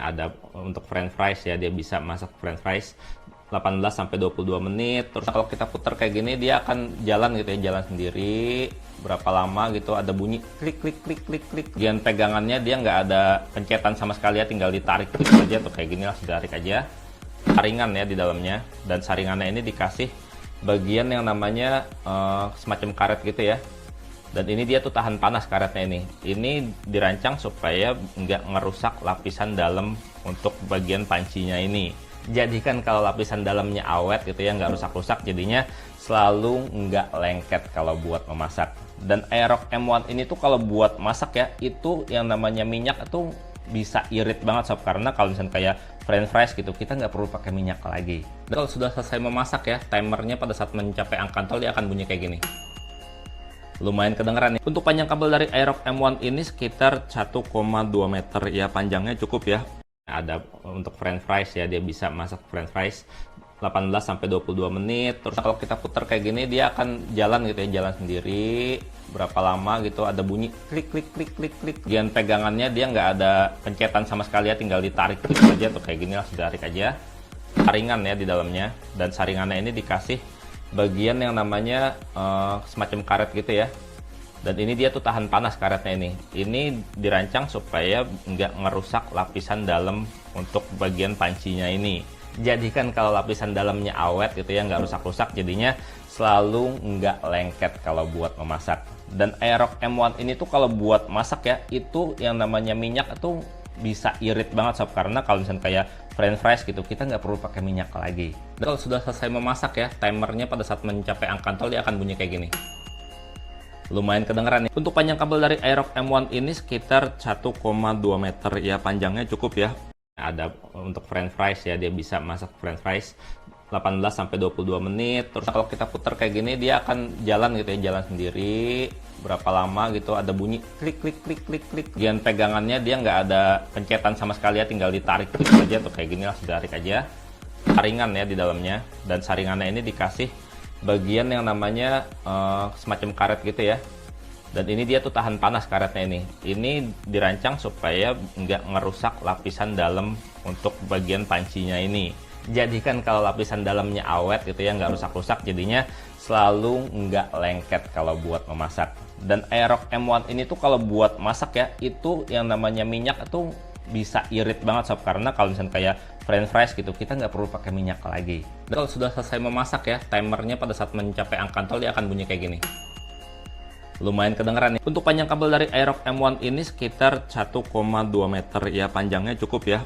Ada untuk french fries ya, dia bisa masak french fries 18 sampai 22 menit. Terus kalau kita putar kayak gini dia akan jalan gitu ya, jalan sendiri berapa lama gitu, ada bunyi klik klik klik klik klik. Bagian pegangannya dia nggak ada pencetan sama sekali ya, tinggal ditarik klik aja tuh kayak gini, langsung ditarik aja. Saringan ya di dalamnya, dan saringannya ini dikasih bagian yang namanya semacam karet gitu ya. Dan ini dia tuh tahan panas karetnya ini. Ini dirancang supaya nggak ngerusak lapisan dalam untuk bagian pancinya ini. Jadikan kalau lapisan dalamnya awet gitu ya, nggak rusak-rusak, jadinya selalu nggak lengket kalau buat memasak. Dan Aerox M1 ini tuh kalau buat masak ya, itu yang namanya minyak itu bisa irit banget sob, karena kalau misalnya kayak french fries gitu kita nggak perlu pakai minyak lagi. Dan kalau sudah selesai memasak ya, timernya pada saat mencapai angka 0 dia akan bunyi kayak gini. Lumayan kedengeran nih. Untuk panjang kabel dari Aerox M1 ini sekitar 1,2 meter ya, panjangnya cukup ya. Ada untuk french fries ya, dia bisa masak french fries 18 sampai 22 menit. Terus kalau kita putar kayak gini dia akan jalan gitu ya, jalan sendiri berapa lama gitu, ada bunyi klik klik klik klik klik. Bagian pegangannya dia nggak ada pencetan sama sekali ya, tinggal ditarik klik aja tuh kayak gini, langsung ditarik aja. Saringan ya di dalamnya, dan saringannya ini dikasih bagian yang namanya semacam karet gitu ya. Dan ini dia tuh tahan panas karetnya ini. Ini dirancang supaya nggak ngerusak lapisan dalam untuk bagian pancinya ini. Jadikan kalau lapisan dalamnya awet gitu ya, nggak rusak-rusak, jadinya selalu nggak lengket kalau buat memasak. Dan Aerox M1 ini tuh kalau buat masak ya, itu yang namanya minyak itu bisa irit banget sob, karena kalau misalnya kayak french fries gitu kita nggak perlu pakai minyak lagi. Dan kalau sudah selesai memasak ya, timernya pada saat mencapai angka 0 dia akan bunyi kayak gini. Lumayan kedengeran nih. Untuk panjang kabel dari Aerox M1 ini sekitar 1,2 meter ya, panjangnya cukup ya. Ada untuk french fries ya, dia bisa masak french fries 18 sampai 22 menit. Terus kalau kita putar kayak gini dia akan jalan gitu ya, jalan sendiri berapa lama gitu, ada bunyi klik klik klik klik klik. Bagian pegangannya dia nggak ada pencetan sama sekali ya, tinggal ditarik klik aja tuh kayak gini, langsung ditarik aja. Saringan ya di dalamnya, dan saringannya ini dikasih bagian yang namanya semacam karet gitu ya. Dan ini dia tuh tahan panas karetnya ini. Ini dirancang supaya nggak ngerusak lapisan dalam untuk bagian pancinya ini. Jadikan kalau lapisan dalamnya awet gitu ya, nggak rusak-rusak, jadinya selalu nggak lengket kalau buat memasak. Dan Aerox M1 ini tuh kalau buat masak ya, itu yang namanya minyak itu bisa irit banget sob, karena kalau misalnya kayak french fries gitu kita nggak perlu pakai minyak lagi. Dan kalau sudah selesai memasak ya, timernya pada saat mencapai angka 0 dia akan bunyi kayak gini. Lumayan kedengeran nih. Untuk panjang kabel dari Aerox M1 ini sekitar 1,2 meter ya, panjangnya cukup ya.